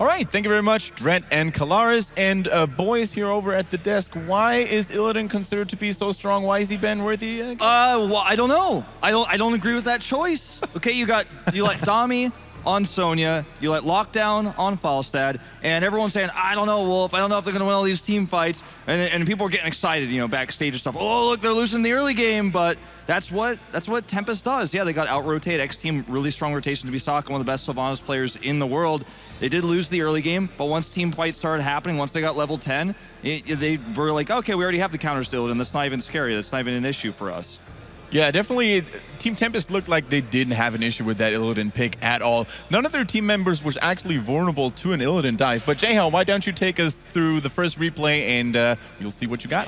All right, thank you very much, Dret and Kalaris. And boys here over at the desk, why is Illidan considered to be so strong? Why is he ban worthy? Well, I don't know. I don't agree with that choice. Okay, you let Dami on Sonya, you let Lockdown on Falstad, and everyone's saying, I don't know, Wolf, I don't know if they're gonna win all these team fights, and people are getting excited, backstage and stuff. Oh, look, they're losing the early game, but that's what Tempest does. Yeah, they got out-rotated. X-Team, really strong rotation to be Sokka, one of the best Sylvanas players in the world. They did lose the early game, but once team fights started happening, once they got level 10, they were like, okay, we already have the counters to Illidan, that's not even scary, that's not even an issue for us. Yeah, definitely. Team Tempest looked like they didn't have an issue with that Illidan pick at all. None of their team members was actually vulnerable to an Illidan dive. But Jehel, why don't you take us through the first replay and you'll see what you got.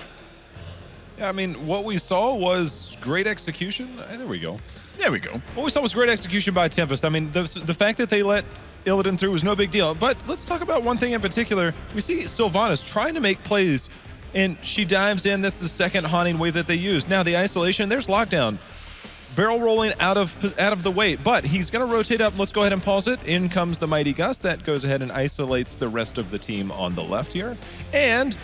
Yeah, I mean, what we saw was great execution. There we go. There we go. What we saw was great execution by Tempest. I mean, the fact that they let Illidan through was no big deal. But let's talk about one thing in particular. We see Sylvanas trying to make plays, and she dives in. That's the second haunting wave that they use. Now the isolation, there's Lockdown. Barrel rolling out of the way, but he's going to rotate up. Let's go ahead and pause it. In comes the Mighty Gust. That goes ahead and isolates the rest of the team on the left here. And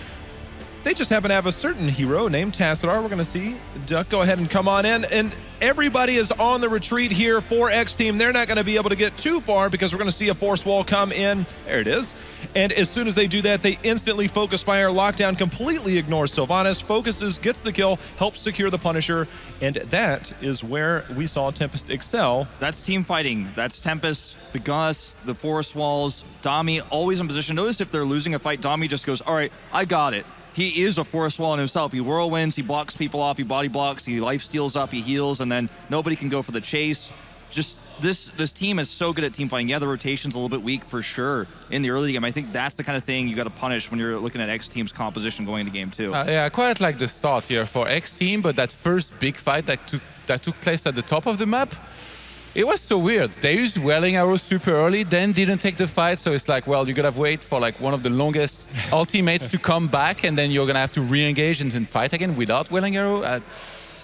they just happen to have a certain hero named Tassadar. We're going to see Duck go ahead and come on in. And everybody is on the retreat here for X-Team. They're not going to be able to get too far because we're going to see a force wall come in. There it is. And as soon as they do that, they instantly focus fire. Lockdown completely ignores Sylvanas, focuses, gets the kill, helps secure the Punisher. And that is where we saw Tempest excel. That's team fighting. That's Tempest, the Gus, the force walls, Dami always in position. Notice if they're losing a fight, Dami just goes, all right, I got it. He is a force wall in himself. He whirlwinds, he blocks people off, he body blocks, he life steals up, he heals, and then nobody can go for the chase. Just this team is so good at team fighting. Yeah, the rotation's a little bit weak for sure in the early game. I think that's the kind of thing you got to punish when you're looking at X-Team's composition going into game 2. Yeah, I quite like the start here for X-Team, but that first big fight that took place at the top of the map, it was so weird. They used Welling Arrows super early, then didn't take the fight, so it's like, well, you're gonna wait for like one of the longest ultimates to come back, and then you're gonna have to re-engage and then fight again without Welling Arrow.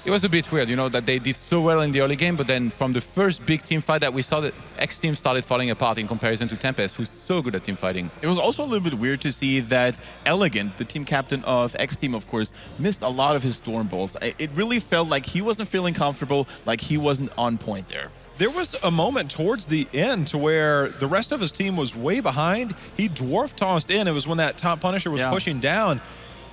It was a bit weird, that they did so well in the early game, but then from the first big team fight that we saw, that X-Team started falling apart in comparison to Tempest, who's so good at team fighting. It was also a little bit weird to see that Elegant, the team captain of X-Team, of course, missed a lot of his Storm Bolts. It really felt like he wasn't feeling comfortable, like he wasn't on point there. There was a moment towards the end to where the rest of his team was way behind. He dwarf tossed in. It was when that top Punisher was pushing down.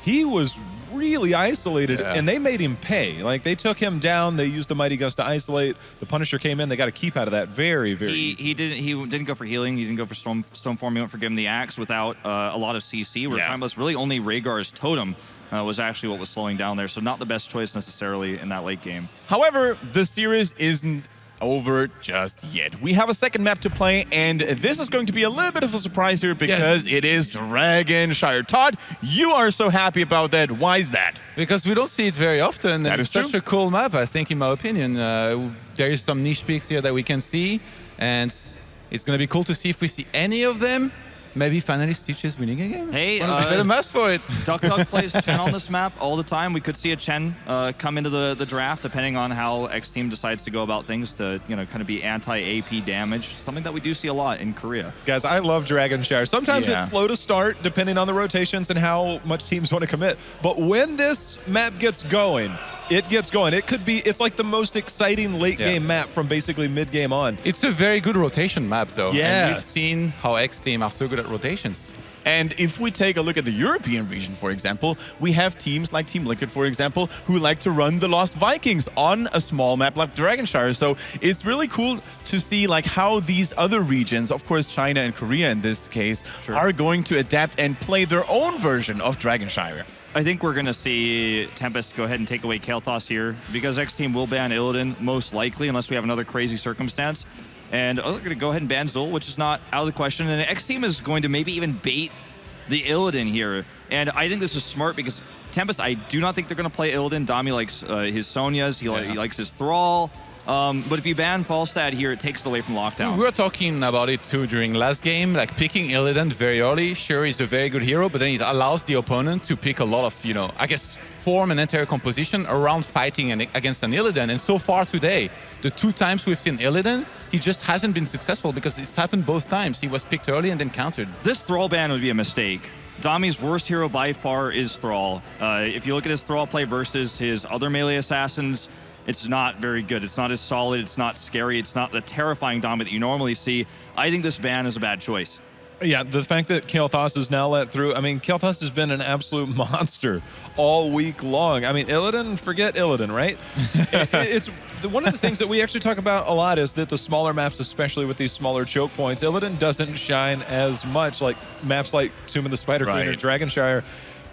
He was really isolated, and they made him pay. Like, they took him down. They used the Mighty Gust to isolate. The Punisher came in. They got to keep out of that very, very easy. He didn't go for healing. He didn't go for Stone Form. He went for giving the axe without a lot of CC. We're talking about really only Rhaegar's Totem was actually what was slowing down there. So not the best choice necessarily in that late game. However, the series isn't over just yet. We have a second map to play, and this is going to be a little bit of a surprise here because it is Dragonshire. Todd, you are so happy about that. Why is that? Because we don't see it very often, and it's such a cool map, I think, in my opinion. There is some niche picks here that we can see, and it's going to be cool to see if we see any of them. Maybe finally Stitch is winning a game. Hey, better mask for it. Duck plays Chen on this map all the time. We could see a Chen come into the draft, depending on how X-Team decides to go about things to, kind of be anti-AP damage. Something that we do see a lot in Korea. Guys, I love Dragonshire. Sometimes it's slow to start, depending on the rotations and how much teams want to commit. But when this map gets going, it gets going. It's like the most exciting late game map from basically mid game on. It's a very good rotation map, though. Yeah, and we've seen how X-Team are so good at rotations. And if we take a look at the European region, for example, we have teams like Team Liquid, for example, who like to run the Lost Vikings on a small map like Dragonshire. So it's really cool to see like how these other regions, of course China and Korea in this case, are going to adapt and play their own version of Dragonshire. I think we're going to see Tempest go ahead and take away Kael'thas here because X-Team will ban Illidan most likely unless we have another crazy circumstance. And they're going to go ahead and ban Zul, which is not out of the question. And X-Team is going to maybe even bait the Illidan here. And I think this is smart because Tempest, I do not think they're going to play Illidan. Dami likes his Sonyas. He likes his Thrall. But if you ban Falstad here, it takes it away from Lockdown. We were talking about it too during last game, like picking Illidan very early. Sure, he's a very good hero, but then it allows the opponent to pick a lot of, I guess, form an entire composition around fighting against an Illidan. And so far today, the 2 times we've seen Illidan, he just hasn't been successful because it's happened both times. He was picked early and then countered. This Thrall ban would be a mistake. Dami's worst hero by far is Thrall. If you look at his Thrall play versus his other melee assassins, it's not very good. It's not as solid. It's not scary. It's not the terrifying Dami that you normally see. I think this ban is a bad choice. Yeah, the fact that Kael'thas is now let through, I mean, Kael'thas has been an absolute monster all week long. I mean, Illidan, forget Illidan, right? It's one of the ththings that we actually talk about a lot is that the smaller maps, especially with these smaller choke points, Illidan doesn't shine as much like maps like Tomb of the Spider Queen or Dragonshire.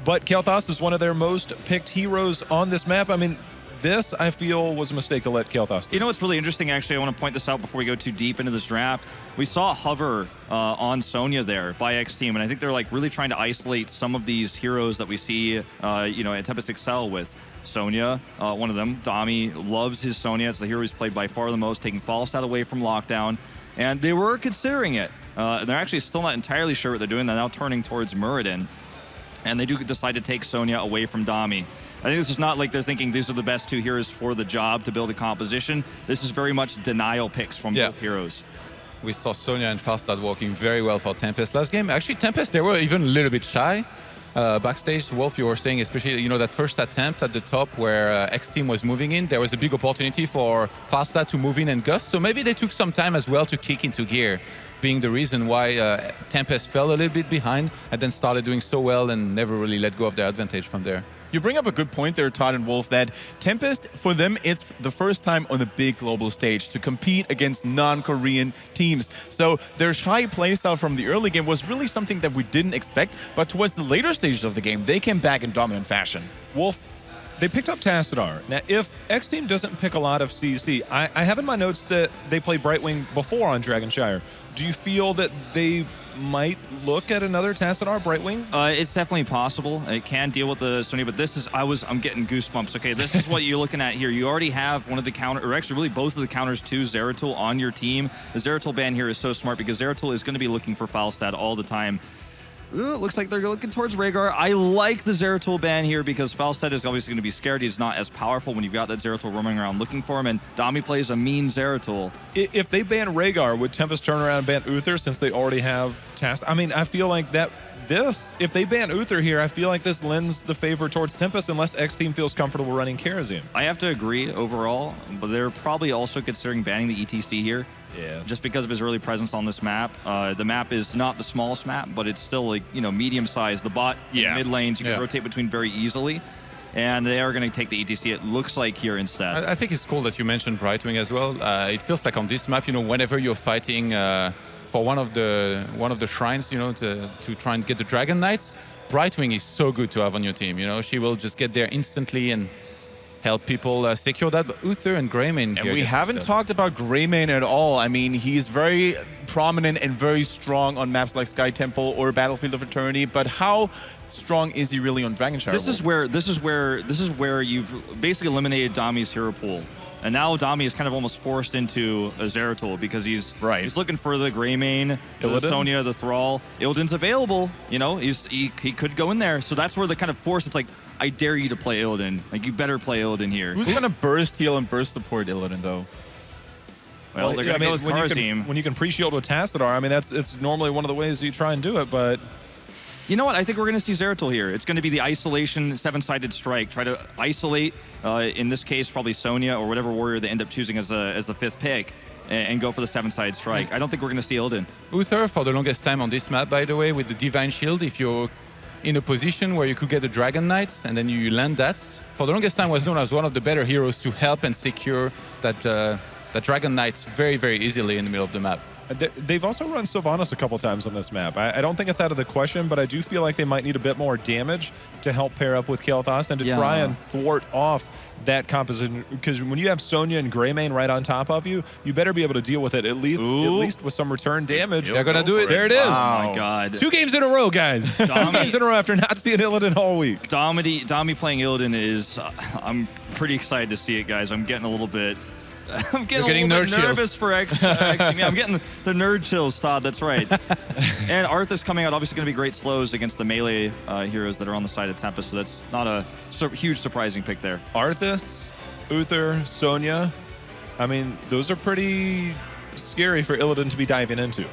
But Kael'thas is one of their most picked heroes on this map. I mean, this, I feel, was a mistake to let Kael'thas through. You know what's really interesting, actually? I want to point this out before we go too deep into this draft. We saw Hover on Sonya there by X Team, and I think they're like really trying to isolate some of these heroes that we see, at Tempest excel with. Sonya, one of them. Dami loves his Sonya. It's the hero he's played by far the most, taking Falstad away from Lockdown. And they were considering it. And they're actually still not entirely sure what they're doing. They're now turning towards Muradin. And they do decide to take Sonya away from Dami. I think this is not like they're thinking these are the best two heroes for the job to build a composition. This is very much denial picks from both heroes. We saw Sonya and Falstad working very well for Tempest last game. Actually, Tempest, they were even a little bit shy. Backstage, Wolf, you were saying, especially that first attempt at the top where X Team was moving in, there was a big opportunity for Falstad to move in and gust. So maybe they took some time as well to kick into gear, being the reason why Tempest fell a little bit behind and then started doing so well and never really let go of their advantage from there. You bring up a good point there, Todd and Wolf, that Tempest, for them, it's the first time on the big global stage to compete against non-Korean teams. So their shy playstyle from the early game was really something that we didn't expect, but towards the later stages of the game, they came back in dominant fashion. Wolf, they picked up Tassadar. Now, if X Team doesn't pick a lot of CC, I have in my notes that they played Brightwing before on Dragonshire. Do you feel that they might look at another Tassadar Brightwing? It's definitely possible. It can deal with the Sonya, but this is, I'm getting goosebumps. Okay, this is what you're looking at here. You already have one of the counter, or actually really both of the counters to Zeratul on your team. The Zeratul ban here is so smart because Zeratul is going to be looking for Falstad all the time. Ooh, it looks like they're looking towards Rhaegar. I like the Zeratul ban here because Falstad is obviously going to be scared. He's not as powerful when you've got that Zeratul roaming around looking for him, and Dami plays a mean Zeratul. If they ban Rhaegar, would Tempest turn around and ban Uther since they already have Task? I mean, I feel like if they ban Uther here, I feel like this lends the favor towards Tempest unless X Team feels comfortable running Kharazim. I have to agree overall, but they're probably also considering banning the ETC here. Yeah. Just because of his early presence on this map. The map is not the smallest map, but it's still like, medium sized. The bot mid lanes, you can rotate between very easily. And they are going to take the ETC, it looks like, here instead. I think it's cool that you mentioned Brightwing as well. It feels like on this map, whenever you're fighting for one of the shrines, to try and get the Dragon Knights, Brightwing is so good to have on your team. She will just get there instantly and help people secure that. But Uther and Greymane. And we haven't talked about Greymane at all. I mean, he's very prominent and very strong on maps like Sky Temple or Battlefield of Eternity, but how strong is he really on Dragonshire? This is where you've basically eliminated Dami's hero pool. And now Dami is kind of almost forced into a Zeratul because he's looking for the Greymane, the Sonya, the Thrall. Illidan's available, he could go in there. So that's where the kind of force, it's like, I dare you to play Illidan. Like, you better play Illidan here. Who's going to burst heal and burst support Illidan, though? Well, they're going to go with Kharazim. When you can pre-shield with Tassadar, I mean, it's normally one of the ways you try and do it, but... You know what? I think we're going to see Zeratul here. It's going to be the isolation seven-sided strike. Try to isolate, in this case, probably Sonya or whatever warrior they end up choosing as the fifth pick, and go for the seven-sided strike. I don't think we're going to see Illidan. Uther, for the longest time on this map, by the way, with the Divine Shield, if you're in a position where you could get the Dragon Knights and then you land that, for the longest time was known as one of the better heroes to help and secure that Dragon Knights very, very easily in the middle of the map. They've also run Sylvanas a couple times on this map. I don't think it's out of the question, but I do feel like they might need a bit more damage to help pair up with Kael'thas and to try and thwart off that composition. Because when you have Sonya and Greymane right on top of you, you better be able to deal with it at least with some return damage. They're going to do it. There it is. Oh, my God. 2 games in a row, guys. 2 games in a row after not seeing Illidan all week. Dami playing Illidan is... I'm pretty excited to see it, guys. I'm getting a little bit... I'm getting a little bit nervous for X Team. Yeah, I'm getting the nerd chills, Todd. That's right. And Arthas coming out, obviously going to be great slows against the melee heroes that are on the side of Tempest, so that's not a huge surprising pick there. Arthas, Uther, Sonya, I mean, those are pretty scary for Illidan to be diving into.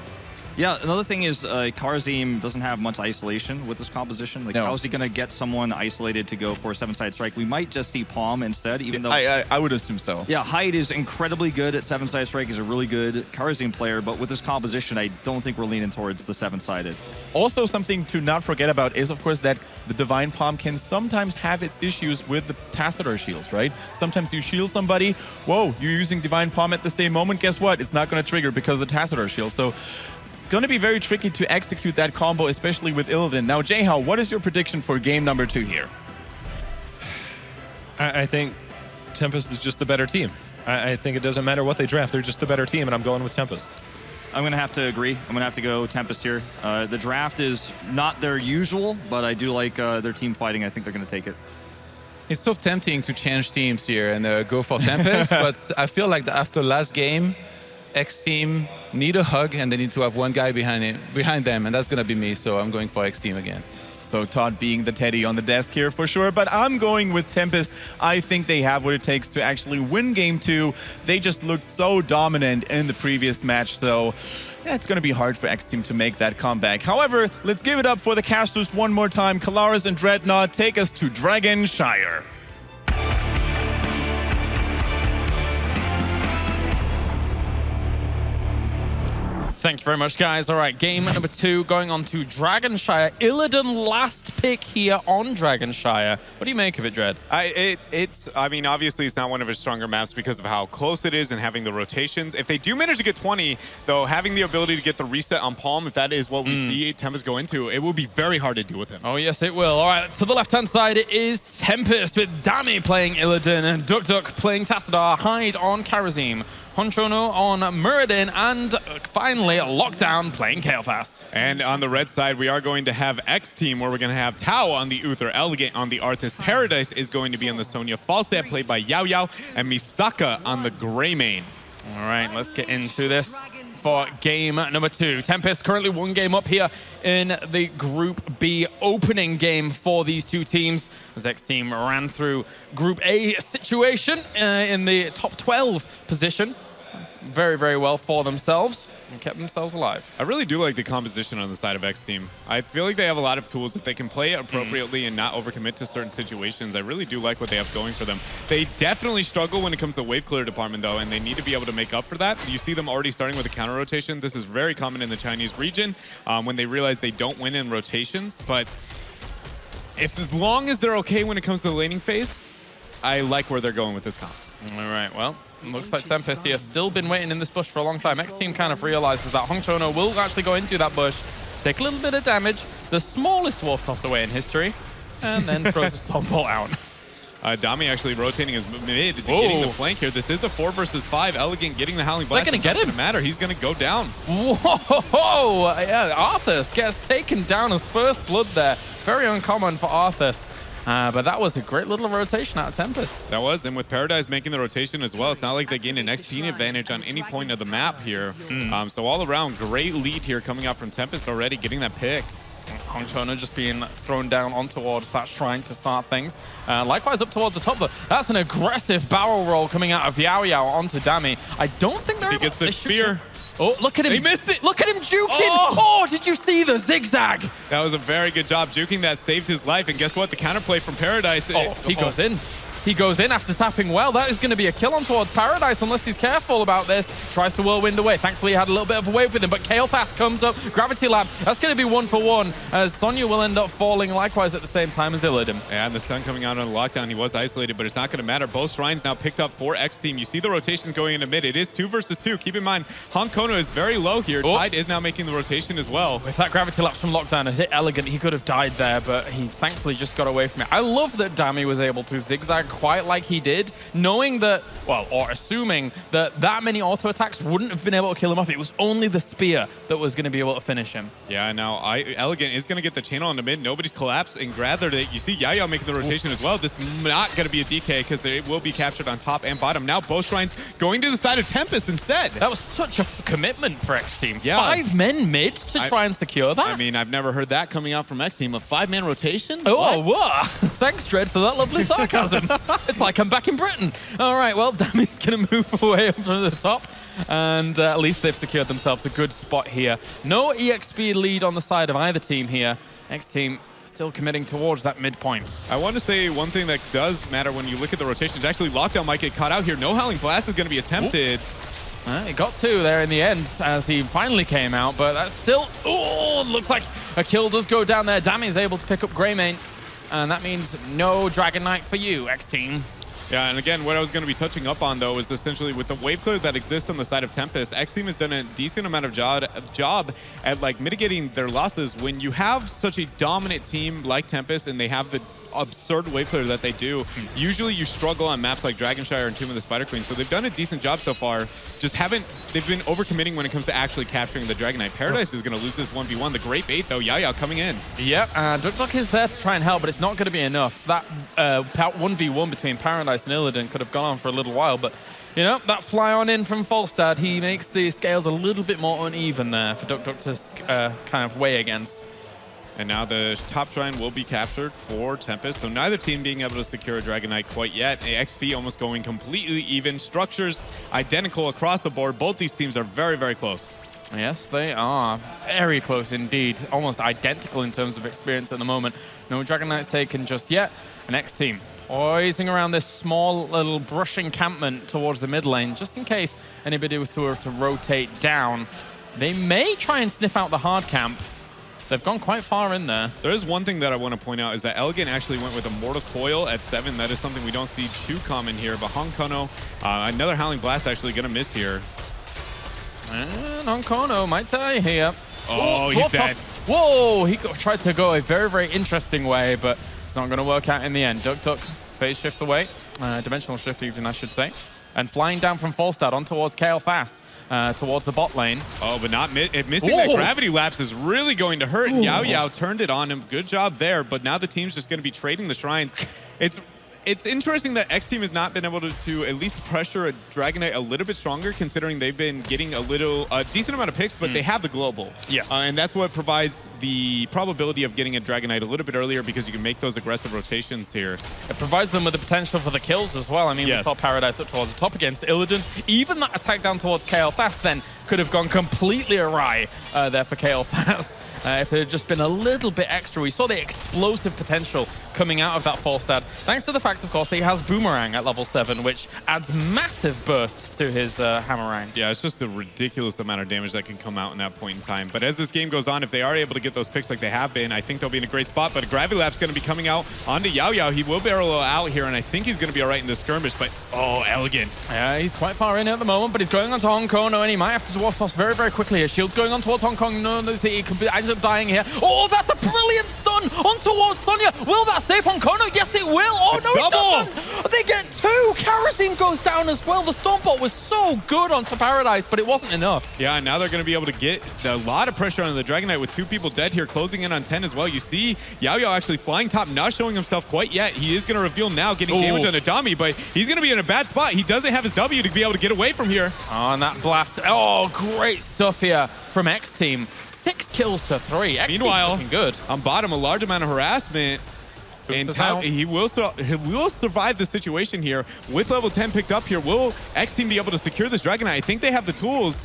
Yeah, another thing is Karazim doesn't have much isolation with this composition. Like, No. how is he going to get someone isolated to go for a 7-side strike? We might just see Palm instead, even though... I would assume so. Yeah, Hyde is incredibly good at 7-side strike. He's a really good Karazim player, but with this composition, I don't think we're leaning towards the 7-sided. Also, something to not forget about is, of course, that the Divine Palm can sometimes have its issues with the Tacitore shields, right? Sometimes you shield somebody, whoa, you're using Divine Palm at the same moment, guess what? It's not going to trigger because of the Tacitore shield. So, going to be very tricky to execute that combo, especially with Illidan. Now, Jayhao, what is your prediction for game number 2 here? I think Tempest is just the better team. I think it doesn't matter what they draft. They're just the better team, and I'm going with Tempest. I'm going to have to agree. I'm going to have to go Tempest here. The draft is not their usual, but I do like their team fighting. I think they're going to take it. It's so tempting to change teams here and go for Tempest, but I feel like after last game, X team need a hug and they need to have one guy behind them, and that's gonna be me. So I'm going for X team again. So Todd being the Teddy on the desk here for sure, but I'm going with Tempest. I think they have what it takes to actually win game 2. They just looked so dominant in the previous match, so yeah, it's going to be hard for X Team to make that comeback. However, let's give it up for the casters one more time. Kalaris and Dreadnought take us to Dragonshire. Thank you very much, guys. All right, game number 2 going on to Dragonshire. Illidan last pick here on Dragonshire. What do you make of it, Dread? I mean, obviously it's not one of his stronger maps because of how close it is and having the rotations. If they do manage to get 20, though, having the ability to get the reset on Palm, if that is what we see Tempest go into, it will be very hard to deal with him. Oh, yes, it will. All right, to the left-hand side it is Tempest with Dami playing Illidan and Duk Duk playing Tacitore, Hyde on Karazim, Honchono on Muradin, and finally Lockdown playing Kael'thas. And on the red side, we are going to have X Team, where we're going to have Tao on the Uther, Elegant on the Arthas, Paradise is going to be on the Sonya, Falstad played by Yao Yao, and Misaka on the Greymane. All right, let's get into this for game number 2. Tempest currently 1 game up here in the Group B opening game for these two teams, as X Team ran through Group A situation in the top 12 position very, very well for themselves and kept themselves alive. I really do like the composition on the side of X Team. I feel like they have a lot of tools that they can play appropriately and not overcommit to certain situations. I really do like what they have going for them. They definitely struggle when it comes to the wave clear department, though, and they need to be able to make up for that. You see them already starting with a counter rotation. This is very common in the Chinese region when they realize they don't win in rotations. But as long as they're okay when it comes to the laning phase, I like where they're going with this comp. All right, well, looks like Tempest here still been waiting in this bush for a long time. X Team kind of realizes that Honchono will actually go into that bush, take a little bit of damage, the smallest dwarf tossed away in history, and then throws a stop ball out. Dami actually rotating his mid, getting the flank here. This is a 4 versus 5. Elegant getting the Howling Blast. They're going to get him. Doesn't matter. He's going to go down. Whoa! Yeah, Arthas gets taken down as first blood there. Very uncommon for Arthas. But that was a great little rotation out of Tempest. That was, and with Paradise making the rotation as well, it's not like they gain an XP advantage on any point of the map here. So all around, great lead here coming out from Tempest already, getting that pick. Honchono just being thrown down on towards that shrine to start things. Likewise up towards the top though. That's an aggressive barrel roll coming out of Yao Yao onto Dami. I don't think they're He gets the spear. Oh, look at him. He missed it. Look at him juking. Oh, did you see the zigzag? That was a very good job juking that, saved his life. And guess what? The counterplay from Paradise. Oh, he goes in. He goes in after tapping well. That is going to be a kill on towards Paradise unless he's careful about this. Tries to whirlwind away. Thankfully, he had a little bit of a wave with him, but Kael'thas comes up. Gravity Lab. That's going to be 1 for 1 as Sonya will end up falling likewise at the same time as Illidan. Yeah, and the stun coming out on the lockdown. He was isolated, but it's not going to matter. Both shrines now picked up for X Team. You see the rotations going into mid. It is 2 versus 2. Keep in mind, Honchono is very low here. Tide is now making the rotation as well. If that Gravity Lapse from lockdown had hit Elegant, he could have died there, but he thankfully just got away from it. I love that Dami was able to zigzag quite like he did, knowing that, well, or assuming that many auto attacks wouldn't have been able to kill him off. It was only the spear that was going to be able to finish him. Yeah, now Elegant is going to get the channel on the mid. Nobody's collapsed, and rather you see Yao Yao making the rotation as well. This is not going to be a DK because they will be captured on top and bottom. Now both shrines going to the side of Tempest instead. That was such a commitment for X Team. Yeah. 5 men mid to try and secure that. I mean, I've never heard that coming out from X Team. A 5-man rotation? Oh, whoa. Thanks, Dread, for that lovely sarcasm. It's like I'm back in Britain. All right, well, Dami's going to move away up from the top. And at least they've secured themselves a good spot here. No EXP lead on the side of either team here. X team still committing towards that midpoint. I want to say one thing that does matter when you look at the rotations. Actually, Lockdown might get caught out here. No Howling Blast is going to be attempted. He got 2 there in the end as he finally came out, but that's still... Oh, looks like a kill does go down there. Dami is able to pick up Greymane, and that means no Dragon Knight for you, X-Team. Yeah, and again, what I was going to be touching up on, though, is essentially with the wave clear that exists on the side of Tempest, X-Team has done a decent amount of job at like mitigating their losses. When you have such a dominant team like Tempest and they have the absurd wave clear that they do, usually you struggle on maps like Dragonshire and Tomb of the Spider Queen. So they've done a decent job so far. They've been overcommitting when it comes to actually capturing the Dragon Knight. Paradise is going to lose this 1v1. The great bait, though, Yao coming in. Yep, Duck is there to try and help, but it's not going to be enough. That 1v1 between Paradise and Illidan could have gone on for a little while, but you know, that fly on in from Falstad, he makes the scales a little bit more uneven there for Duck to kind of weigh against. And now the top shrine will be captured for Tempest. So neither team being able to secure a Dragon Knight quite yet. XP almost going completely even. Structures identical across the board. Both these teams are very, very close. Yes, they are. Very close indeed. Almost identical in terms of experience at the moment. No Dragon Knights taken just yet. An X team poising around this small little brush encampment towards the mid lane, just in case anybody was to rotate down. They may try and sniff out the hard camp. They've gone quite far in there. There is one thing that I want to point out is that Elegant actually went with a Mortal Coil at 7. That is something we don't see too common here. But Honkono, another Howling Blast actually going to miss here. And Honkono might die here. Oh, he's dead. Whoa, he tried to go a very, very interesting way, but it's not going to work out in the end. Duck phase shift away. Dimensional shift even, I should say. And flying down from Falstad on towards Kael Fast. Towards the bot lane. Oh, but not missing that gravity lapse is really going to hurt. Yao turned it on him. Good job there, but now the team's just going to be trading the shrines. It's interesting that X Team has not been able to at least pressure a Dragon Knight a little bit stronger, considering they've been getting a decent amount of picks, but they have the global. Yes. And that's what provides the probability of getting a Dragon Knight a little bit earlier, because you can make those aggressive rotations here. It provides them with the potential for the kills as well. I mean, we saw Paradise up towards the top against Illidan. Even that attack down towards Kael Fast then could have gone completely awry there for Kael Fast. If it had just been a little bit extra. We saw the explosive potential coming out of that Falstad, thanks to the fact, of course, that he has Boomerang at level 7, which adds massive burst to his Hammerang. Yeah, it's just a ridiculous amount of damage that can come out in that point in time. But as this game goes on, if they are able to get those picks like they have been, I think they'll be in a great spot. But a Gravity Lap's going to be coming out onto Yao. He will barrel out here, and I think he's going to be all right in this skirmish. But, oh, Elegant. Yeah, he's quite far in at the moment, but he's going on to Hong Kong, and he might have to dwarf toss very, very quickly. His shield's going on towards Hong Kong. No, he ends up dying here. Oh, that's a brilliant stun on towards Sonya. Will that save Hong Kong? Yes, it will. Oh, no, it doesn't. They get 2. Kerosene goes down as well. The Stormbot was so good onto Paradise, but it wasn't enough. Yeah, and now they're going to be able to get a lot of pressure on the Dragon Knight with 2 people dead here, closing in on 10 as well. You see Yao actually flying top, not showing himself quite yet. He is going to reveal now, getting damage on Adami, but he's going to be in a bad spot. He doesn't have his W to be able to get away from here. Oh, and that blast. Oh, great stuff here from X Team. 6 kills to 3. Meanwhile, looking good. On bottom, a large amount of harassment. And he will survive the situation here. With level 10 picked up here, will X Team be able to secure this Dragon Knight? I think they have the tools.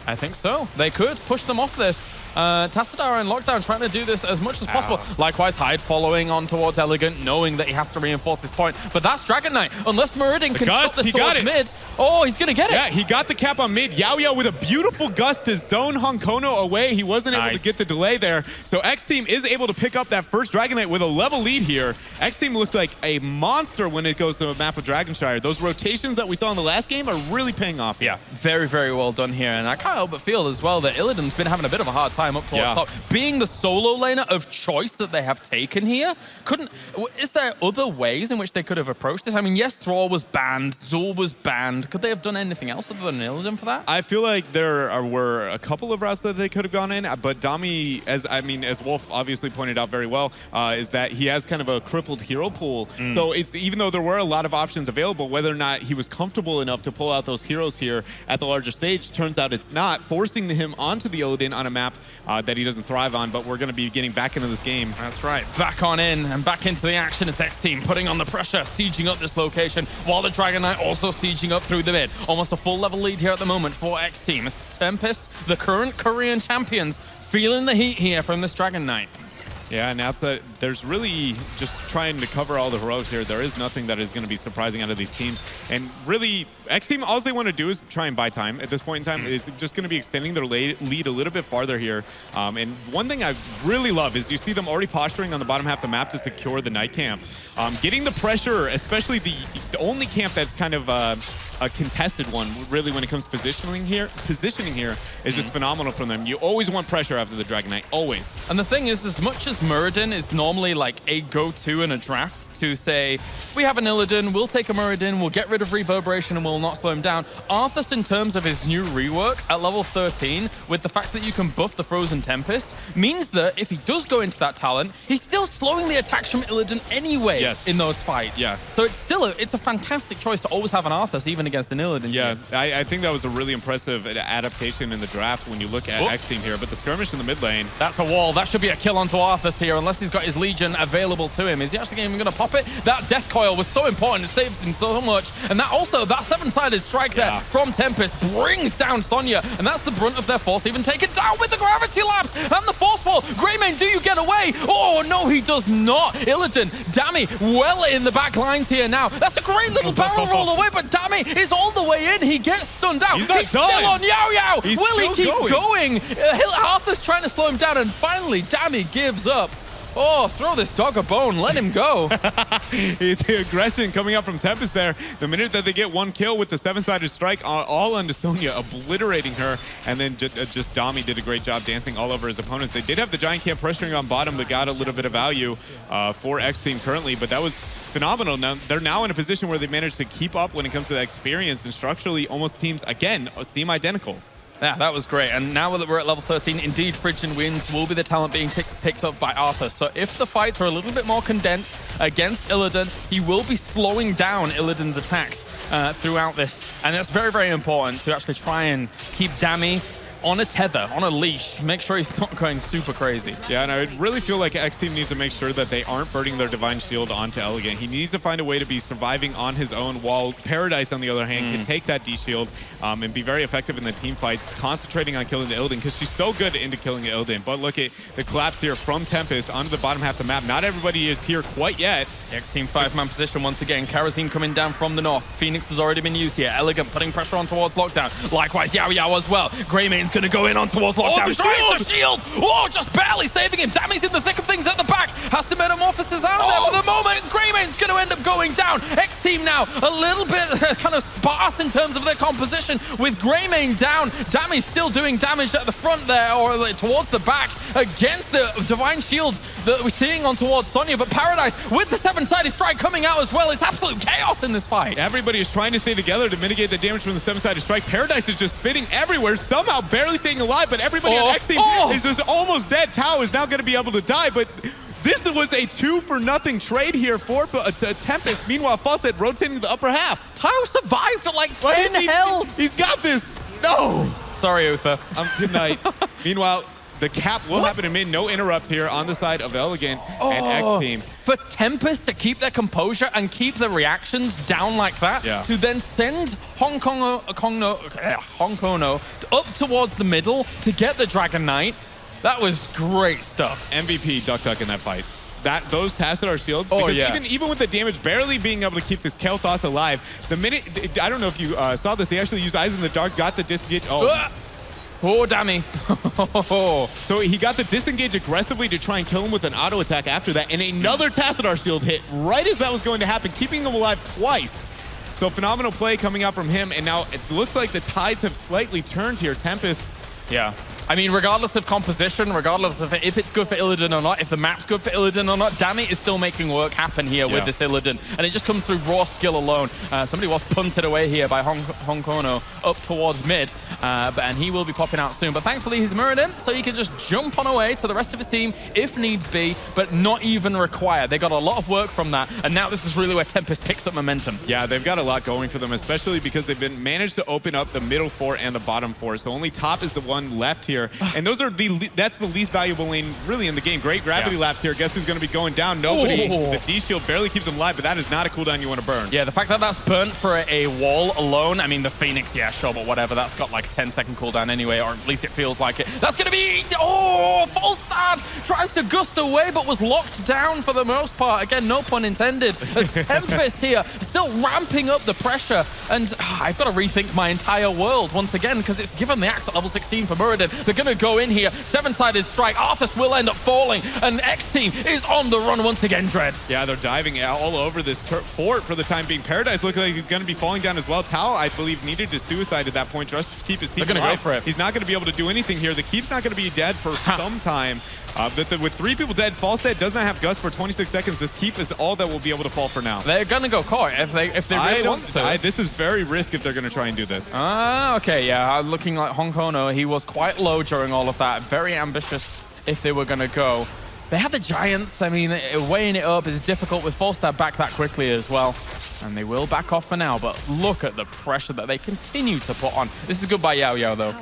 I think so. They could push them off this. Tassadar and Lockdown trying to do this as much as possible. Likewise, Hyde following on towards Elegant, knowing that he has to reinforce this point. But that's Dragon Knight. Unless Meridian can stop this towards mid. Oh, he's going to get it. Yeah, he got the cap on mid. Yao with a beautiful gust to zone Honkono away. He wasn't able to get the delay there. So X Team is able to pick up that first Dragon Knight with a level lead here. X Team looks like a monster when it goes to a map of Dragonshire. Those rotations that we saw in the last game are really paying off here. Yeah, very, very well done here. And I can't help but feel as well that Illidan's been having a bit of a hard time up towards top. Being the solo laner of choice that they have taken here, is there other ways in which they could have approached this? I mean, yes, Thrall was banned, Zul was banned. Could they have done anything else other than Illidan for that? I feel like there were a couple of routes that they could have gone in, but Dami, as Wolf obviously pointed out very well, is that he has kind of a crippled hero pool. So even though there were a lot of options available, whether or not he was comfortable enough to pull out those heroes here at the larger stage, turns out it's not, forcing him onto the Illidan on a map that he doesn't thrive on, but we're going to be getting back into this game. That's right. Back on in and back into the action as X Team putting on the pressure, sieging up this location, while the Dragon Knight also sieging up through the mid. Almost a full level lead here at the moment for X Team. As Tempest, the current Korean champions, feeling the heat here from this Dragon Knight. Yeah, and outside, there's really just trying to cover all the heroics here. There is nothing that is going to be surprising out of these teams. And really, X Team, all they want to do is try and buy time at this point in time. It's just going to be extending their lead a little bit farther here. And one thing I really love is you see them already posturing on the bottom half of the map to secure the night camp. Getting the pressure, especially the only camp that's kind of a contested one, really, when it comes to positioning here is just phenomenal from them. You always want pressure after the Dragon Knight, always. And the thing is, as much as Muradin is normally like a go-to in a draft to say, we have an Illidan, we'll take a Muradin, we'll get rid of Reverberation and we'll not slow him down. Arthas, in terms of his new rework at level 13, with the fact that you can buff the Frozen Tempest, means that if he does go into that talent, he's still slowing the attacks from Illidan anyway in those fights. Yeah. So it's still it's a fantastic choice to always have an Arthas, even against an Illidan. Yeah, I think that was a really impressive adaptation in the draft when you look at X Team here. But the skirmish in the mid lane. That's a wall. That should be a kill onto Arthas here, unless he's got his Legion available to him. Is he actually even going to pop it? That Death Coil was so important. It saved him so much. And that also, that seven-sided strike there from Tempest brings down Sonya. And that's the brunt of their force even taken down with the Gravity Lapse and the Force Wall. Greymane, do you get away? Oh, no, he does not. Illidan, Dammy, well in the back lines here now. That's a great little barrel roll away, but Dammy is all the way in. He gets stunned out. He's not done. Still on Yao Yao. He's Will he still keep going? Arthur's trying to slow him down, and finally, Dammy gives up. Oh, throw this dog a bone. Let him go. The aggression coming up from Tempest there. The minute that they get one kill with the seven-sided strike, all onto Sonya, obliterating her. And then just Dami did a great job dancing all over his opponents. They did have the Giant Camp pressuring on bottom that got a little bit of value for X Team currently, but that was phenomenal. Now they're now in a position where they managed to keep up when it comes to the experience, and structurally almost teams, again, seem identical. Yeah, that was great. And now that we're at level 13, indeed, Frigid Winds will be the talent being picked up by Arthur. So if the fights are a little bit more condensed against Illidan, he will be slowing down Illidan's attacks throughout this. And that's very, very important to actually try and keep Dammy on a tether, on a leash, make sure he's not going super crazy. Yeah, and I really feel like X Team needs to make sure that they aren't burning their Divine Shield onto Elegant. He needs to find a way to be surviving on his own, while Paradise, on the other hand, can take that D-Shield and be very effective in the team fights, concentrating on killing the Illidan, because she's so good into killing the Illidan. But look at the collapse here from Tempest onto the bottom half of the map. Not everybody is here quite yet. X Team 5-man position once again. Kerosene coming down from the north. Phoenix has already been used here. Elegant putting pressure on towards Lockdown. Likewise, Yao Yao as well. Greymane's going to go in on towards Lockdown. Oh, the shield! Oh, just barely saving him. Dammy's in the thick of things at the back. Has to metamorphosis out of there for the moment. Greymane's going to end up going down. X Team now a little bit kind of sparse in terms of their composition, with Greymane down. Dammy's still doing damage at the front there, or towards the back, against the Divine Shield that we're seeing on towards Sonya. But Paradise, with the seven-sided strike coming out as well, it's absolute chaos in this fight. Everybody is trying to stay together to mitigate the damage from the seven-sided strike. Paradise is just spinning everywhere, somehow barely staying alive, but everybody on X Team is just almost dead. Tao is now going to be able to die, but this was a 2-for-0 trade here for Tempest. Meanwhile, Fawcett rotating the upper half. Tao survived at like 10 health. He's got this. No. Sorry, Uther. Good night. Meanwhile, the cap will happen in mid. No interrupt here on the side of Elegant and X Team. For Tempest to keep their composure and keep the reactions down like that, to then send Hong Kono up towards the middle to get the Dragon Knight, that was great stuff. MVP Duck in that fight. Those Tassadar shields, because even with the damage barely being able to keep this Kel'Thas alive, the minute, I don't know if you saw this, they actually used Eyes in the Dark, got the disengage. Oh, Dammy. So he got the disengage aggressively to try and kill him with an auto attack after that, and another Tassadar shield hit right as that was going to happen, keeping him alive twice. So phenomenal play coming out from him, and now it looks like the tides have slightly turned here. Tempest. Yeah. I mean, regardless of composition, regardless of if it's good for Illidan or not, if the map's good for Illidan or not, Dammy is still making work happen here with this Illidan. And it just comes through raw skill alone. Somebody was punted away here by Hong Kono up towards mid, and he will be popping out soon. But thankfully, he's mirrored in, so he can just jump on away to the rest of his team if needs be, but not even required. They got a lot of work from that, and now this is really where Tempest picks up momentum. Yeah, they've got a lot going for them, especially because they've managed to open up the middle four and the bottom four. So only top is the one left here. here. And those are that's the least valuable lane really in the game. Great gravity laps here. Guess who's going to be going down? Nobody. Oh. The D shield barely keeps him alive, but that is not a cooldown you want to burn. Yeah, the fact that that's burnt for a wall alone, I mean, the Phoenix, yeah, sure, but whatever. That's got like a 10-second cooldown anyway, or at least it feels like it. That's going to be... Oh, Falstad tries to gust away, but was locked down for the most part. Again, no pun intended. As Tempest here, still ramping up the pressure. And I've got to rethink my entire world once again, because it's given the axe at level 16 for Muradin. They're going to go in here. Seven-sided strike. Arthas will end up falling. And X-Team is on the run once again, Dread. Yeah, they're diving all over this fort for the time being. Paradise looking like he's going to be falling down as well. Tao, I believe, needed to suicide at that point just to keep his team alive. They're going to go for it. He's not going to be able to do anything here. The Keep's not going to be dead for some time. With 3 people dead, Falstad does not have Gust for 26 seconds. This Keep is all that will be able to fall for now. They're going to go core if they really want to. This is very risky if they're going to try and do this. Okay, yeah. Looking like Honkono, he was quite low during all of that. Very ambitious if they were going to go. They have the Giants. I mean, weighing it up is difficult with Falstad back that quickly as well. And they will back off for now, but look at the pressure that they continue to put on. This is good by Yao Yao, though.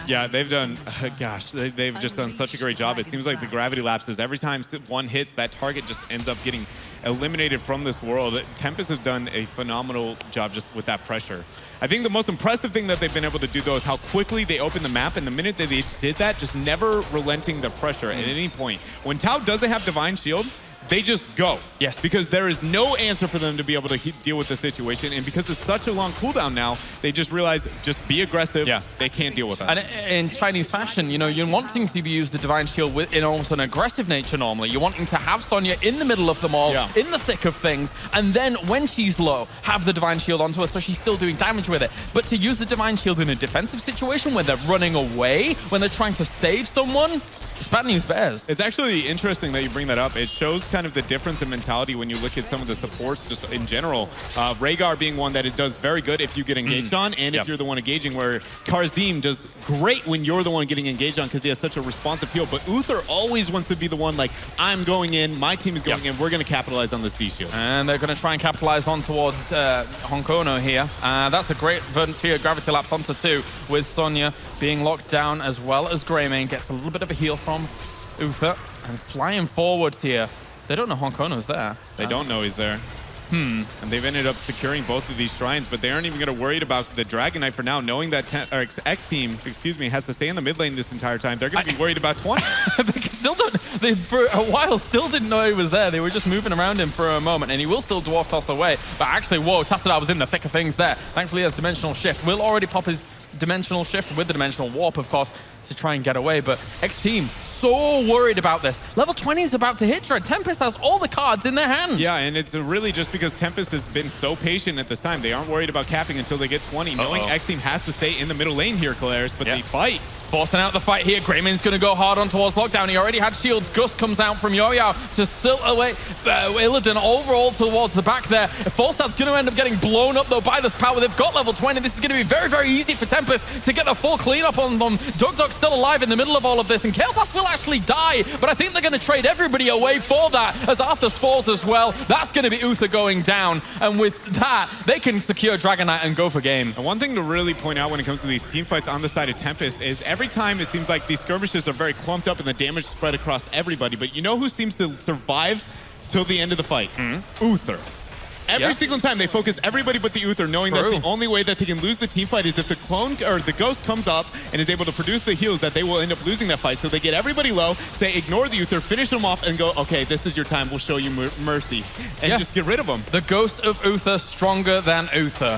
Yeah, they've done, gosh, they've just done such a great job. It seems like the gravity lapses, every time one hits, that target just ends up getting eliminated from this world. Tempest has done a phenomenal job just with that pressure. I think the most impressive thing that they've been able to do, though, is how quickly they open the map. And the minute that they did that, just never relenting the pressure at any point. When Tao doesn't have Divine Shield, they just go. Yes. Because there is no answer for them to be able to deal with the situation. And because it's such a long cooldown now, they just realize just be aggressive. Yeah. They can't deal with that. And in Chinese fashion, you know, you're wanting to use the Divine Shield in almost an aggressive nature normally. You're wanting to have Sonya in the middle of them all, in the thick of things, and then when she's low, have the Divine Shield onto her so she's still doing damage with it. But to use the Divine Shield in a defensive situation when they're running away, when they're trying to save someone, it's bad news bears. It's actually interesting that you bring that up. It shows kind of the difference in mentality when you look at some of the supports just in general. Rhaegar being one that it does very good if you get engaged on, and if you're the one engaging, where Karzim does great when you're the one getting engaged on because he has such a responsive heal. But Uther always wants to be the one like, I'm going in, my team is going in, we're going to capitalize on this D-Shield. And they're going to try and capitalize on towards Honkono here. That's a great Verdant here, Gravity Lapse onto 2 with Sonya being locked down as well as Greymane. Gets a little bit of a heal from Uther and flying forwards here. They don't know Honkono's there. They don't know he's there. And they've ended up securing both of these shrines, but they aren't even going to worry about the Dragon Knight for now, knowing that X-Team, has to stay in the mid lane this entire time. They're going to be worried about 20. They for a while still didn't know he was there. They were just moving around him for a moment, and he will still dwarf toss away. But actually, whoa, Tassadar was in the thick of things there. Thankfully, he has Dimensional Shift. Will already pop his Dimensional Shift with the Dimensional Warp, of course, to try and get away. But X-Team so worried about this. Level 20 is about to hit Dread. Tempest has all the cards in their hand. Yeah, and it's really just because Tempest has been so patient at this time. They aren't worried about capping until they get 20, knowing X-Team has to stay in the middle lane here, Kalaris, but they fight. Forcing out the fight here. Greymane's going to go hard on towards Lockdown. He already had shields. Gust comes out from Yo-Yo to silt away Illidan overall towards the back there. Falstad's going to end up getting blown up, though, by this power. They've got level 20. This is going to be very, very easy for Tempest to get a full cleanup on them. Dog's still alive in the middle of all of this, and Kael'thas will actually die, but I think they're going to trade everybody away for that as Arthas falls as well. That's going to be Uther going down, and with that, they can secure Dragon Knight and go for game. And one thing to really point out when it comes to these team fights on the side of Tempest is every time it seems like these skirmishes are very clumped up and the damage spread across everybody, but you know who seems to survive till the end of the fight? Uther. Every single time they focus everybody but the Uther, knowing that's the only way that they can lose the team fight is if the clone or the ghost comes up and is able to produce the heals that they will end up losing that fight. So they get everybody low, say ignore the Uther, finish them off, and go, okay, this is your time, we'll show you mercy, and just get rid of them. The ghost of Uther stronger than Uther.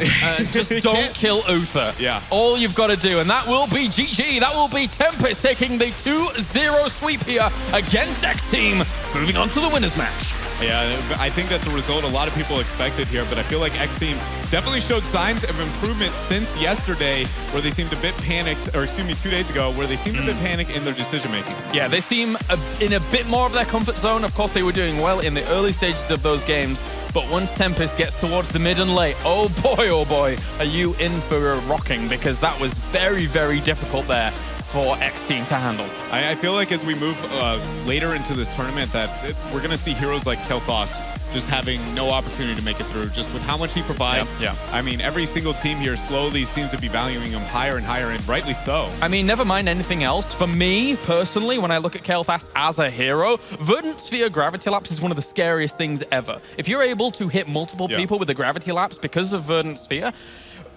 Just don't kill Uther. Yeah. All you've got to do, and that will be GG. That will be Tempest taking the 2-0 sweep here against X-Team, moving on to the winners match. Yeah, I think that's a result a lot of people expected here, but I feel like X-Team definitely showed signs of improvement since yesterday, where they seemed a bit panicked, or excuse me, 2 days ago, where they seemed a bit panicked in their decision-making. Yeah, they seem in a bit more of their comfort zone. Of course, they were doing well in the early stages of those games, but once Tempest gets towards the mid and late, oh boy, are you in for a rocking, because that was very, very difficult there for X-Team to handle. I feel like as we move later into this tournament that we're going to see heroes like Kael'thas just having no opportunity to make it through. Just with how much he provides. Yeah. I mean, every single team here slowly seems to be valuing him higher and higher, and rightly so. I mean, never mind anything else. For me, personally, when I look at Kael'thas as a hero, Verdant Sphere Gravity Lapse is one of the scariest things ever. If you're able to hit multiple people with a Gravity Lapse because of Verdant Sphere,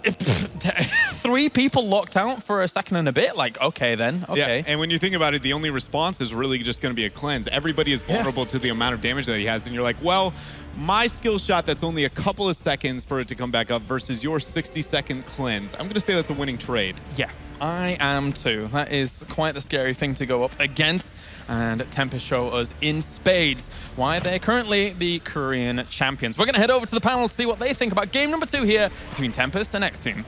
if 3 people locked out for a second and a bit, like, okay then, okay. Yeah, and when you think about it, the only response is really just going to be a cleanse. Everybody is vulnerable to the amount of damage that he has, and you're like, well, my skill shot that's only a couple of seconds for it to come back up versus your 60-second cleanse. I'm going to say that's a winning trade. Yeah, I am too. That is quite the scary thing to go up against. And Tempest show us in spades why they're currently the Korean champions. We're going to head over to the panel to see what they think about game number 2 here between Tempest and X Team.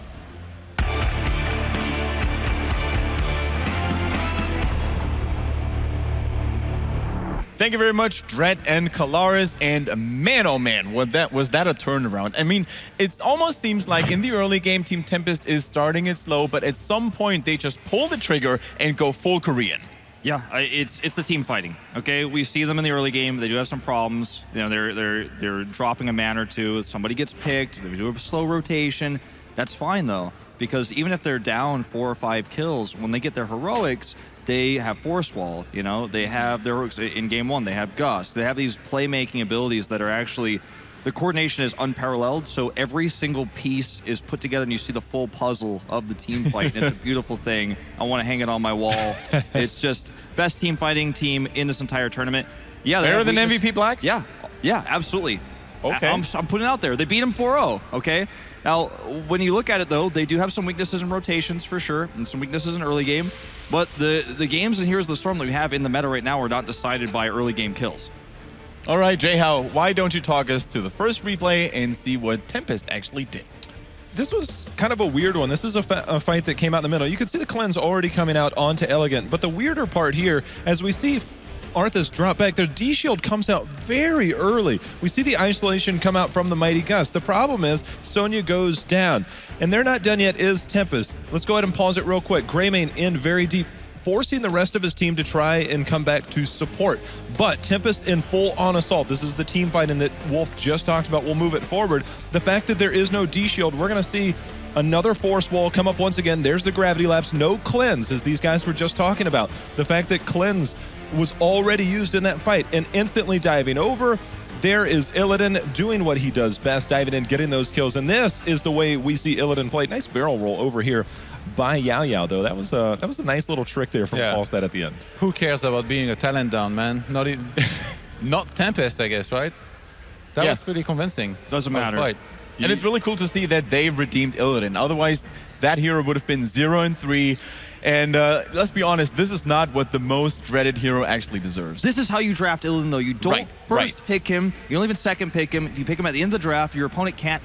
Thank you very much, Dread and Kalaris. And man, oh man, was that a turnaround? I mean, it almost seems like in the early game, Team Tempest is starting it slow, but at some point they just pull the trigger and go full Korean. Yeah, it's the team fighting. Okay, we see them in the early game. They do have some problems. You know, they're dropping a man or two. Somebody gets picked. They do a slow rotation. That's fine though, because even if they're down 4 or 5 kills, when they get their heroics, they have Force Wall. You know, they have their in game 1. They have Gust. They have these playmaking abilities that are actually. The coordination is unparalleled, so every single piece is put together and you see the full puzzle of the team fight. And it's a beautiful thing. I want to hang it on my wall. It's just best team fighting team in this entire tournament. Yeah, better than MVP Black? Yeah, absolutely. Okay. I'm putting it out there. They beat him 4-0, okay? Now, when you look at it, though, they do have some weaknesses in rotations, for sure, and some weaknesses in early game. But the games and Heroes of the Storm that we have in the meta right now are not decided by early game kills. All right, Jayhow, why don't you talk us to the first replay and see what Tempest actually did? This was kind of a weird one. This is a fight that came out in the middle. You could see the cleanse already coming out onto Elegant, but the weirder part here, as we see Arthas drop back, their D shield comes out very early. We see the isolation come out from the Mighty Gust. The problem is Sonya goes down, and they're not done yet is Tempest. Let's go ahead and pause it real quick. Greymane in very deep, forcing the rest of his team to try and come back to support. But Tempest in full-on assault. This is the team fighting that Wolf just talked about. We'll move it forward. The fact that there is no D-Shield, we're going to see another Force Wall come up once again. There's the Gravity Lapse. No Cleanse, as these guys were just talking about. The fact that Cleanse was already used in that fight and instantly diving over. There is Illidan doing what he does best, diving in, getting those kills. And this is the way we see Illidan play. Nice barrel roll over here by Yao Yao, though. That was a nice little trick there from Falstad at the end. Who cares about being a talent down, man? Not Tempest, I guess, right? That was pretty convincing. Doesn't matter. Fight. And it's really cool to see that they redeemed Illidan. Otherwise, that hero would have been 0-3. And let's be honest, this is not what the most dreaded hero actually deserves. This is how you draft Illidan, though. You don't first pick him. You don't even second pick him. If you pick him at the end of the draft, your opponent can't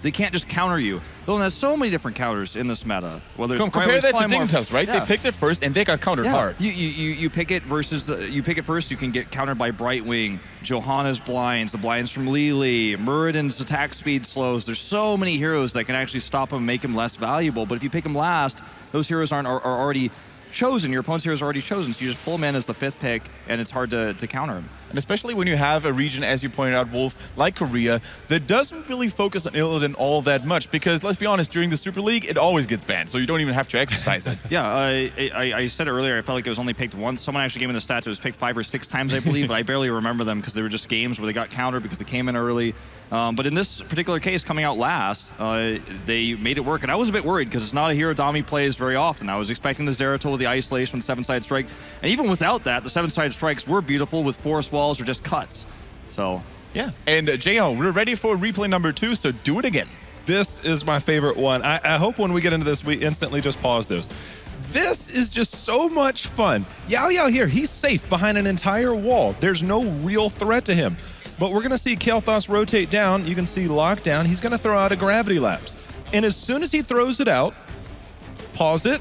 just counter you. Illidan has so many different counters in this meta. Whether it's compare that to Dignitas, right? Yeah. They picked it first and they got countered hard. You pick it versus you pick it first. You can get countered by Brightwing, Johanna's blinds, the blinds from Lili, Muradin's attack speed slows. There's so many heroes that can actually stop him, make him less valuable. But if you pick him last, those heroes are already chosen. Your opponent's heroes are already chosen, so you just pull him in as the 5th pick, and it's hard to counter him. And especially when you have a region, as you pointed out, Wolf, like Korea, that doesn't really focus on Illidan all that much, because let's be honest, during the Super League, it always gets banned, so you don't even have to exercise it. Yeah, I said earlier, I felt like it was only picked once. Someone actually gave me the stats. It was picked 5 or 6 times, I believe, but I barely remember them because they were just games where they got countered because they came in early. But in this particular case, coming out last, they made it work. And I was a bit worried because it's not a hero Dami plays very often. I was expecting the Zeratul with the isolation, 7-side strike. And even without that, the 7-side strikes were beautiful with Force Walls or just cuts. So, yeah. And J.O., we're ready for replay number 2, so do it again. This is my favorite one. I hope when we get into this, we instantly just pause those. This is just so much fun. Yao Yao here, he's safe behind an entire wall. There's no real threat to him. But we're going to see Kael'thas rotate down. You can see lockdown. He's going to throw out a Gravity Lapse. And as soon as he throws it out, pause it.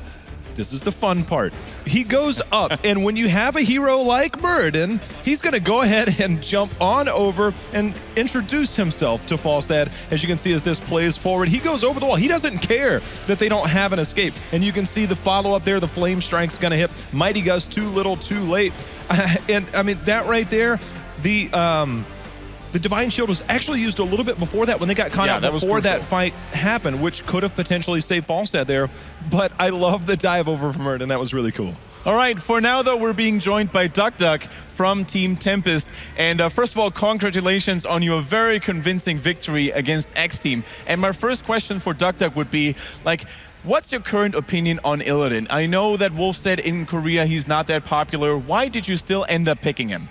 This is the fun part. He goes up, and when you have a hero like Muradin, he's going to go ahead and jump on over and introduce himself to Falstad. As you can see as this plays forward, he goes over the wall. He doesn't care that they don't have an escape. And you can see the follow-up there. The Flame Strike's going to hit. Mighty Gust too little, too late. And, I mean, that right there, the The Divine Shield was actually used a little bit before that when they got caught Yeah, out that was before that crucial. fight happened, which could have potentially saved Falstad there. But I love the dive over from her, and that was really cool. All right, for now, though, we're being joined by Duck from Team Tempest. And first of all, congratulations on your very convincing victory against X Team. And my first question for Duck would be, like, what's your current opinion on Illidan? I know that Wolf said in Korea he's not that popular. Why did you still end up picking him?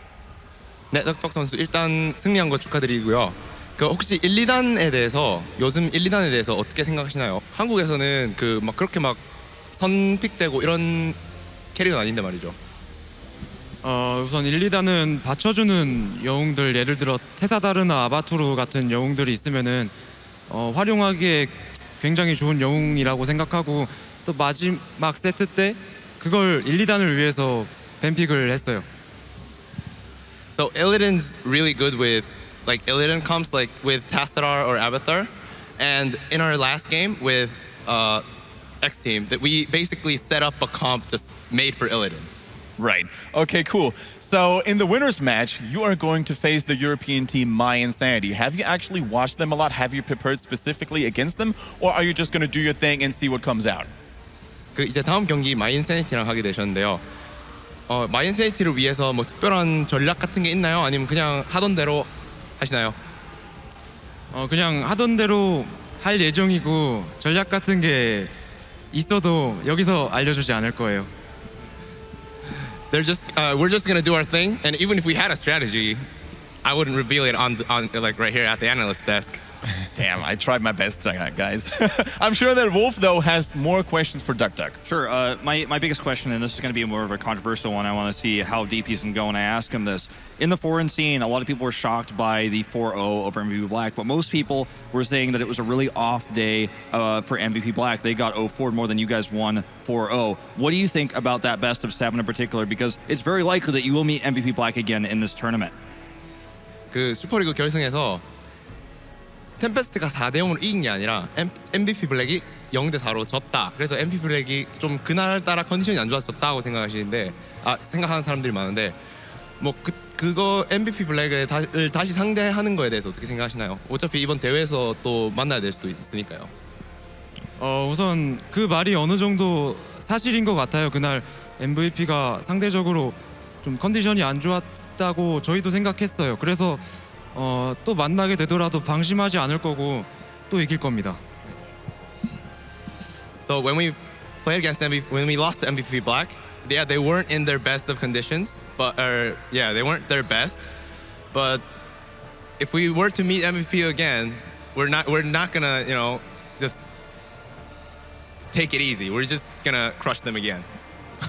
네, 덕덕 선수 일단 승리한 거 축하드리고요. 그 혹시 1, 2단에 대해서 요즘 1, 2단에 대해서 어떻게 생각하시나요? 한국에서는 그 막 그렇게 막 선픽되고 이런 캐릭은 아닌데 말이죠. 우선 1, 2단은 받쳐주는 영웅들, 예를 들어 테사다르나 아바투르 같은 영웅들이 있으면은 활용하기에 굉장히 좋은 영웅이라고 생각하고, 또 마지막 세트 때 그걸 1, 2단을 위해서 밴픽을 했어요. So Illidan's really good with, like Illidan comes like with Tassadar or Abathar, and in our last game with X Team, that we basically set up a comp just made for Illidan. Right. Okay, cool. So in the winners match, you are going to face the European team My Insanity. Have you actually watched them a lot? Have you prepared specifically against them? Or are you just going to do your thing and see what comes out? 그 이제 다음 경기 마인세니티랑 하게 되셨는데요. 마인세니티를 위해서 뭐 특별한 전략 같은 게 있나요? 아니면 그냥 하던 대로 하시나요? 그냥 하던 대로 할 예정이고, 전략 같은 게 있어도 여기서 알려주지 않을 거예요. We're just gonna do our thing, and even if we had a strategy, I wouldn't reveal it on like right here at the analyst desk. Damn, I tried my best, guys. I'm sure that Wolf, though, has more questions for Duck. Sure. My biggest question, and this is going to be more of a controversial one, I want to see how deep he's going to go when I ask him this. In the foreign scene, a lot of people were shocked by the 4-0 over MVP Black, but most people were saying that it was a really off day for MVP Black. They got 0-4 more than you guys won 4-0. What do you think about that best of 7 in particular? Because it's very likely that you will meet MVP Black again in this tournament. 그 슈퍼리그 결승에서 템페스트가 4대0으로 이긴 게 아니라 MVP 블랙이 0대4로 졌다. 그래서 MVP 블랙이 좀 그날따라 컨디션이 안 좋아서 졌다고 생각하시는데, 생각하는 사람들이 많은데, 뭐 그거 MVP 블랙을 다시 상대하는 거에 대해서 어떻게 생각하시나요? 어차피 이번 대회에서 또 만나야 될 수도 있으니까요. 우선 그 말이 어느 정도 사실인 것 같아요. 그날 MVP가 상대적으로 좀 컨디션이 안 좋았다고 저희도 생각했어요. 그래서 또 만나게 되더라도 방심하지 않을 거고 또 이길 겁니다. So when we played against when we lost to MVP Black, yeah, they weren't in their best of conditions, but they weren't their best. But if we were to meet MVP again, we're not gonna just take it easy. We're just gonna crush them again.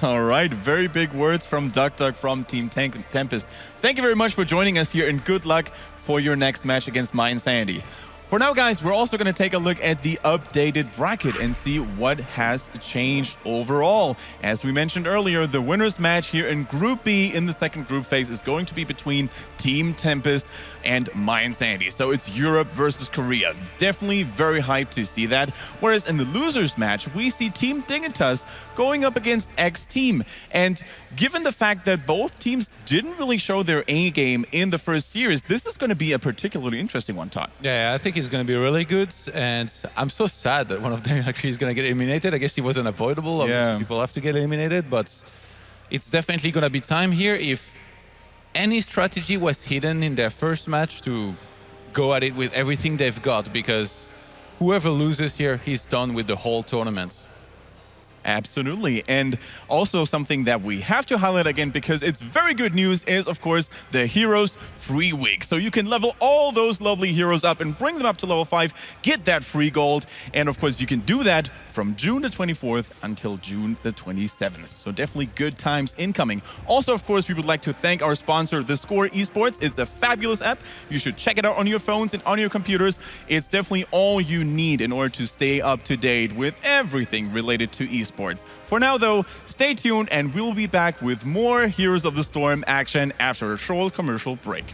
All right, very big words from Duck from Team Tempest. Thank you very much for joining us here, and good luck for your next match against My Insanity. For now, guys, we're also going to take a look at the updated bracket and see what has changed overall. As we mentioned earlier, the winners match here in Group B in the second group phase is going to be between Team Tempest and My Insanity. So it's Europe versus Korea. Definitely very hyped to see that. Whereas in the losers match, we see Team Dignitas going up against X Team. And given the fact that both teams didn't really show their A game in the first series, this is going to be a particularly interesting one, Todd. Yeah, I think it's going to be really good. And I'm so sad that one of them actually is going to get eliminated. I guess it was unavoidable. Yeah. People have to get eliminated, but it's definitely going to be time here. If any strategy was hidden in their first match, to go at it with everything they've got, because whoever loses here, he's done with the whole tournament. Absolutely. And also something that we have to highlight again, because it's very good news, is, of course, the Heroes free week. So you can level all those lovely heroes up and bring them up to level 5, get that free gold. And of course, you can do that from June the 24th until June the 27th. So definitely good times incoming. Also, of course, we would like to thank our sponsor, The Score Esports. It's a fabulous app. You should check it out on your phones and on your computers. It's definitely all you need in order to stay up to date with everything related to esports. For now, though, stay tuned and we'll be back with more Heroes of the Storm action after a short commercial break.